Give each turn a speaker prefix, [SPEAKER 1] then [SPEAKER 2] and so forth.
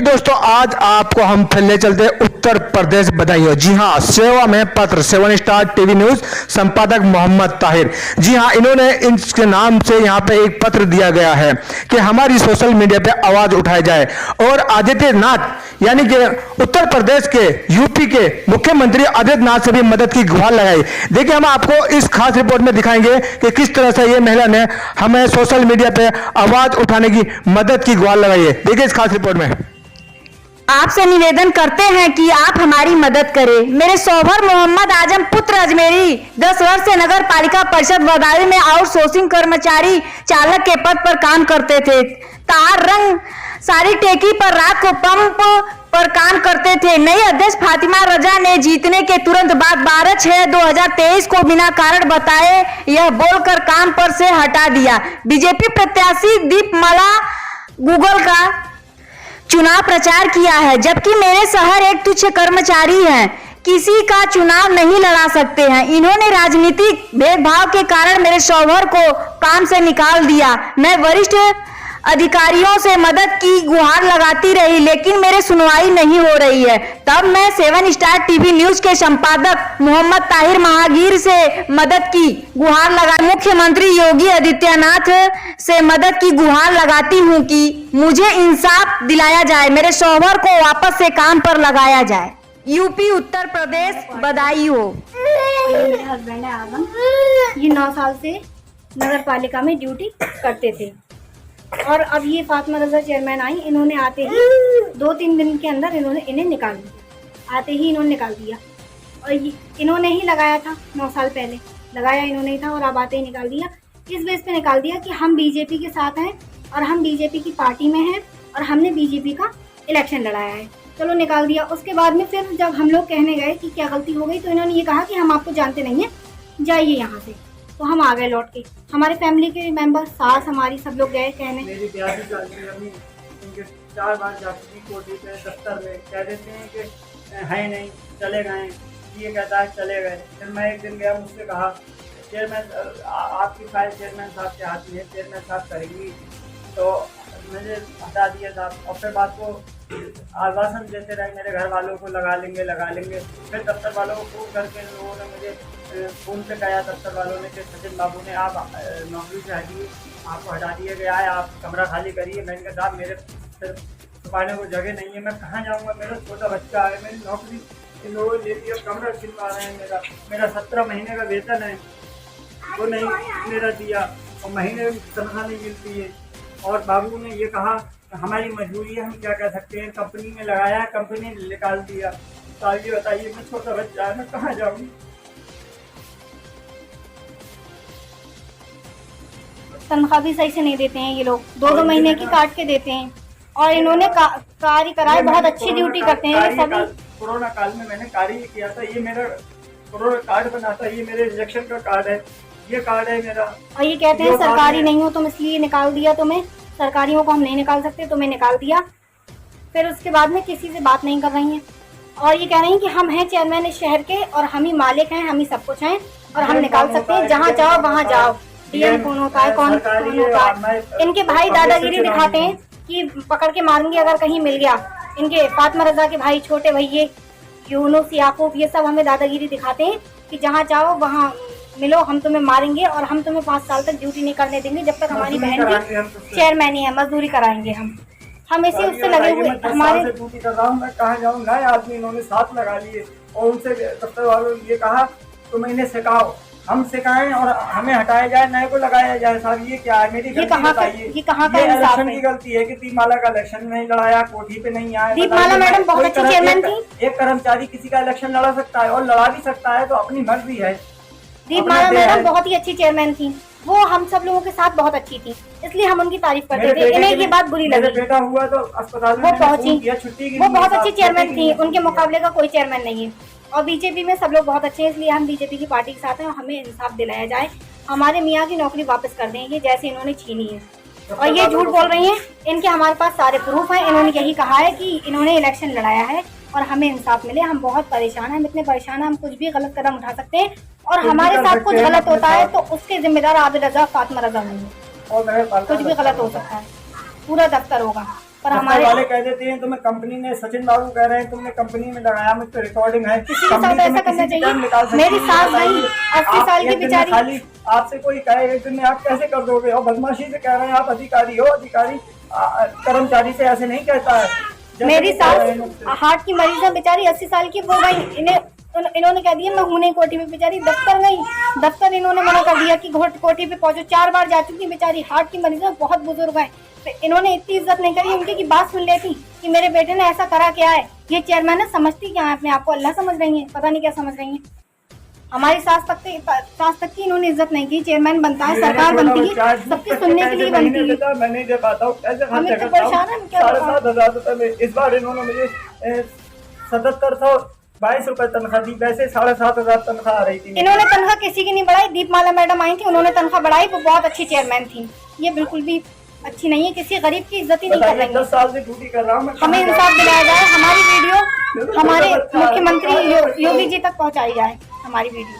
[SPEAKER 1] चलिए दोस्तों, आज आपको हम फिर ले चलते हैं उत्तर प्रदेश बदायूं। जी हां, सेवा में पत्र 7 स्टार टीवी न्यूज संपादक मोहम्मद ताहिर। जी हां, इन्होंने इनके नाम से यहां पे एक पत्र दिया गया है कि हमारी सोशल मीडिया पे आवाज उठाई जाए और आदित्यनाथ यानी कि उत्तर प्रदेश के यूपी के मुख्यमंत्री आदित्यनाथ से भी मदद की गुहार लगाई। देखिए, हम आपको इस खास रिपोर्ट में दिखाएंगे कि किस तरह से ये महिला ने हमें सोशल मीडिया पे आवाज उठाने की मदद की गुहार लगाई है। देखिए इस खास रिपोर्ट में।
[SPEAKER 2] आपसे निवेदन करते हैं कि आप हमारी मदद करें। मेरे शौहर मोहम्मद आजम पुत्र अजमेरी 10 वर्ष से नगर पालिका परिषद बदायूं में आउटसोर्सिंग कर्मचारी चालक के पद पर काम करते थे। तार रंग सारी टेकी पर रात को पंप पर काम करते थे। नई अध्यक्ष फातिमा रजा ने जीतने के तुरंत बाद 12/6/2023 को बिना कारण बताए यह बोलकर काम पर से हटा दिया। बीजेपी प्रत्याशी दीपमाला गूगल का चुनाव प्रचार किया है, जबकि मेरे शहर एक तुच्छ कर्मचारी हैं, किसी का चुनाव नहीं लड़ा सकते हैं। इन्होंने राजनीतिक भेदभाव के कारण मेरे शौहर को काम से निकाल दिया। मैं वरिष्ठ अधिकारियों से मदद की गुहार लगाती रही, लेकिन मेरे सुनवाई नहीं हो रही है। तब मैं 7 स्टार टीवी न्यूज के संपादक मोहम्मद ताहिर महागीर से मदद की गुहार लगा मुख्यमंत्री योगी आदित्यनाथ से मदद की गुहार लगाती हूं कि मुझे इंसाफ दिलाया जाए, मेरे शौहर को वापस से काम पर लगाया जाए। यूपी उत्तर प्रदेश बदायूं।
[SPEAKER 3] मेरे हस्बैंड है आजम, ये 9 साल से नगर पालिका में ड्यूटी करते थे और अब ये फातिमा रजा चेयरमैन आई। इन्होंने आते ही 2-3 दिन के अंदर इन्हें निकाल दिया। आते ही इन्होंने निकाल दिया और इन्होंने ही लगाया था। 9 साल पहले लगाया इन्होंने ही था और अब आते ही निकाल दिया। इस बेस पे निकाल दिया कि हम बीजेपी के साथ हैं और हम बीजेपी की पार्टी में हैं और हमने बीजेपी का इलेक्शन लड़ाया है। चलो निकाल दिया। उसके बाद में फिर जब हम लोग कहने गए कि क्या गलती हो गई, तो इन्होंने ये कहा कि हम आपको जानते नहीं हैं, जाइए यहाँ से। तो हम आ गए लौट के। हमारे फैमिली के मेंबर, सास हमारी, सब लोग गए कहने।
[SPEAKER 4] मेरी ब्याह की अम्मी उनके 4 बार जाती कोठी पे दफ्तर में कह देते हैं कि है नहीं, चले गए। ये कहता है चले गए। फिर मैं एक दिन गया, मुझसे कहा चेयरमैन आपकी फाइल चेयरमैन साहब के हाथ में है, चेयरमैन साहब करेंगी। तो मुझे हटा दिया था और फिर बात को आश्वासन देते रहे मेरे घर वालों को लगा लेंगे। फिर दफ्तर वालों को फ़ोन करके लोगों ने मुझे फ़ोन पे कहा, दफ्तर वालों ने कि सचिन बाबू ने आप नौकरी से हटिए, आपको हटा दिया गया है, आप कमरा खाली करिए। मैंने कहा साहब मेरे फिर छुपाने को जगह नहीं है, मैं कहाँ जाऊँगा, मेरा छोटा बच्चा है, मेरी नौकरी इन लोगों ने ले लिया, कमरा छिलवा रहे हैं। मेरा 17 महीने का वेतन है वो नहीं मेरा दिया और महीने में तनख्वाह नहीं मिलती है। और बाबू ने ये कहा हमारी मजबूरी है, हम क्या कह सकते हैं, कंपनी में लगाया, कंपनी ने निकाल दिया। तो ये बताइए, मैं छोटा बच्चा है, मैं कहाँ जाऊँ।
[SPEAKER 3] तनख्वाह भी सही से नहीं देते हैं ये लोग, 2-2 महीने की काट के देते हैं और इन्होंने कार्य कराए, बहुत अच्छी ड्यूटी करते हैं ये सभी।
[SPEAKER 4] कोरोना काल में मैंने कार्य किया था, ये मेरा कोरोना कार्ड बना था, ये मेरे इलेक्शन का कार्ड है, ये कार्ड है मेरा।
[SPEAKER 3] और ये कहते हैं सरकारी नहीं हो तुम, इसलिए निकाल दिया तुम्हें, सरकारियों को हम नहीं निकाल सकते, तुम्हें निकाल दिया। फिर उसके बाद में किसी से बात नहीं कर रही हैं और ये कह रही हैं कि हम हैं चेयरमैन इस शहर के और हम ही मालिक हैं, हम ही सब कुछ हैं और हम निकाल सकते हैं, जहाँ चाहो वहाँ जाओ। डीएम कौन होता है, कौन होता है। इनके भाई दादागिरी दिखाते हैं कि पकड़ के मारेंगे अगर कहीं मिल गया। इनके फातिमा रजा के भाई, छोटे भैये यूनुस, याकूब, ये सब हमें दादागिरी दिखाते हैं कि जहाँ चाहो वहाँ मिलो, हम तुम्हें मारेंगे और हम तुम्हें 5 साल तक ड्यूटी नहीं करने देंगे जब तक हमारी बहन की चेयरमैन ही है, मजदूरी कराएंगे हम इसी उससे लगे हुए। हमारे
[SPEAKER 4] ड्यूटी कर रहा हूँ, मैं कहाँ जाऊँ। नए आदमी इन्होंने साथ लगा लिए और उनसे दफ्तर वालों ने ये कहा तुम इन्हें सिखाओ, हम सिखाएं और हमें हटाया जाए, नए को लगाया जाए। साहब ये क्या है, मेरी गलती बताइए।
[SPEAKER 3] ये कहाँ का
[SPEAKER 4] इलेक्शन की गलती है कि दीपमाला का इलेक्शन नहीं लड़ाया, कोठी पे नहीं आया।
[SPEAKER 3] दीपमाला मैडम बहुत अच्छी चेयरमैन थी।
[SPEAKER 4] एक कर्मचारी किसी का इलेक्शन लड़ा सकता है और लड़ा भी सकता है, तो अपनी मर्जी है।
[SPEAKER 3] दीपमाला मैडम बहुत ही अच्छी चेयरमैन थी, वो हम सब लोगों के साथ बहुत अच्छी थी, इसलिए हम उनकी तारीफ करते थे। इन्हें ये बात बुरी लगी।
[SPEAKER 4] बेटा हुआ तो अस्पताल में
[SPEAKER 3] वो पहुंची,
[SPEAKER 4] छुट्टी,
[SPEAKER 3] वो बहुत अच्छी चेयरमैन थी, उनके मुकाबले का कोई चेयरमैन नहीं है। और बीजेपी में सब लोग बहुत अच्छे हैं, इसलिए हम बीजेपी की पार्टी के साथ हैं और हमें इंसाफ दिलाया जाए, हमारे मियाँ की नौकरी वापस कर दें, ये जैसे इन्होंने छीनी है। और ये झूठ बोल रही हैं, इनके हमारे पास सारे प्रूफ हैं। इन्होंने यही कहा है कि इन्होंने इलेक्शन लड़ाया है और हमें इंसाफ मिले। हम बहुत परेशान हैं, हम इतने परेशान हैं, हम कुछ भी गलत कदम उठा सकते हैं और हमारे साथ कुछ गलत होता है तो उसके जिम्मेदार आदिल रजा, फातिमा रजा नहीं है। कुछ भी गलत हो सकता है, पूरा दफ्तर होगा। पर
[SPEAKER 4] दफ्तर
[SPEAKER 3] हमारे
[SPEAKER 4] वाले कह देते हैं तुम्हें कंपनी ने, सचिन बाबू कह रहे हैं तुमने कंपनी में लगाया, मुझ पर रिकॉर्डिंग है।
[SPEAKER 3] किसी के साथ
[SPEAKER 4] कंपनी
[SPEAKER 3] ऐसा
[SPEAKER 4] तुम्हें
[SPEAKER 3] करना
[SPEAKER 4] किसी भी टाइम निकाल
[SPEAKER 3] चाहिए।
[SPEAKER 4] सकती
[SPEAKER 3] मेरी
[SPEAKER 4] है।
[SPEAKER 3] सास नहीं, 80 साल
[SPEAKER 4] आप
[SPEAKER 3] की
[SPEAKER 4] एक दिन में
[SPEAKER 3] बेचारी।
[SPEAKER 4] खाली आपसे कोई कहे एक दिन में आप कैसे कर दोगे? और बदमाशी से कह रहे हैं आप अधिकारी हो, अधिकारी कर्मचारी से ऐसे नहीं कहता है। जैसे
[SPEAKER 3] मेरी
[SPEAKER 4] कि कह रहे हैं
[SPEAKER 3] सास
[SPEAKER 4] मुझसे।
[SPEAKER 3] हार्ट की मरीज है बेचारी, 80 साल की, वो गई, इन्होंने कह दिया मैं हूं नहीं कोठी में, बेचारी दफ्तर गई, दफ्तर इन्होंने मना कर दिया कि कोठी पे पहुंचो। 4 बार जा चुकी बेचारी, हार्ट की मरीज है, बहुत बुजुर्ग है। तो इन्होंने इतनी इज्जत नहीं करी, उनकी की बात सुन लेती कि मेरे बेटे ने ऐसा करा क्या है। ये चेयरमैन है, समझती क्या है अपने आप को? अल्लाह समझ रही है, पता नहीं क्या समझ रही है। हमारी सास तक की इन्होंने इज्जत नहीं की। चेयरमैन बनता है, सरकार बनती है, सबके सुनने के लिए बनती है।
[SPEAKER 4] मैं नहीं दे पाता हूँ, कैसे खर्चा
[SPEAKER 3] हमें तो
[SPEAKER 4] करता हूँ?
[SPEAKER 3] परेशान है, हम क्या
[SPEAKER 4] 7,500 रुपए में इस बार इन्होंने मुझे 7722 रुपए तनख्वाह दी। वैसे 7,500 तनख्वाह आ रही थी।
[SPEAKER 3] इन्होंने तनख्वाह किसी की नहीं बढ़ाई। दीपमाला मैडम आई थी, उन्होंने तनख्वाह बढ़ाई, वो बहुत अच्छी चेयरमैन थी। ये बिल्कुल भी अच्छी नहीं है, किसी गरीब की इज्जत ही नहीं कर रही
[SPEAKER 4] 10 साल से ड्यूटी कर रहा हूँ मैं।
[SPEAKER 3] हमें इंसाफ दिलाया जाए, हमारी वीडियो हमारे मुख्यमंत्री योगी जी तक पहुंचाई जाए, हमारी वीडियो।